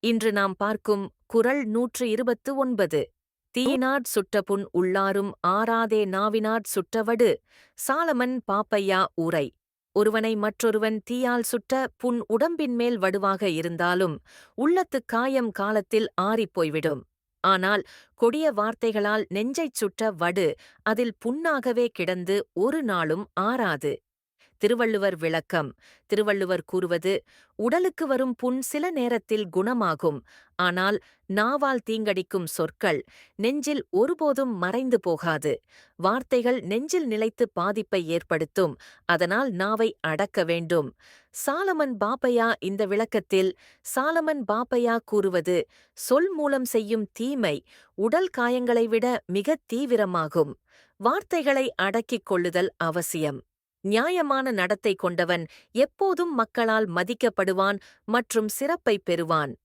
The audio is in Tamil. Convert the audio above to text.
இன்று நாம் பார்க்கும் குறள் 129. தீயினாற் சுட்டபுண் உள்ளாரும் ஆறாதே நாவினாற் சுட்டவடு. சாலமன் பாப்பையா உரை. ஒருவனை மற்றொருவன் தீயால் சுட்ட புண் உடம்பின்மேல் வடுவாக இருந்தாலும் உள்ளத்துக் காயம் காலத்தில் ஆறிப் போய்விடும். ஆனால் கொடிய வார்த்தைகளால் நெஞ்சைச் சுட்ட வடு அதில் புண்ணாகவே கிடந்து ஒரு நாளும் ஆறாது. திருவள்ளுவர் விளக்கம். திருவள்ளுவர் கூறுவது, உடலுக்கு வரும் புண் சில நேரத்தில் குணமாகும். ஆனால் நாவால் தீங்கடிக்கும் சொற்கள் நெஞ்சில் ஒருபோதும் மறைந்து போகாது. வார்த்தைகள் நெஞ்சில் நிலைத்து பாதிப்பை ஏற்படுத்தும். அதனால் நாவை அடக்க வேண்டும். சாலமன் பாப்பையா இந்த விளக்கத்தில் சாலமன் பாப்பையா கூறுவது, சொல் மூலம் செய்யும் தீமை உடல் காயங்களை விட மிகத் தீவிரமாகும். வார்த்தைகளை அடக்கிக் கொள்ளுதல் அவசியம். நியாயமான நடத்தை கொண்டவன் எப்போதும் மக்களால் மதிக்கப்படுவான் மற்றும் சிறப்பை பெறுவான்.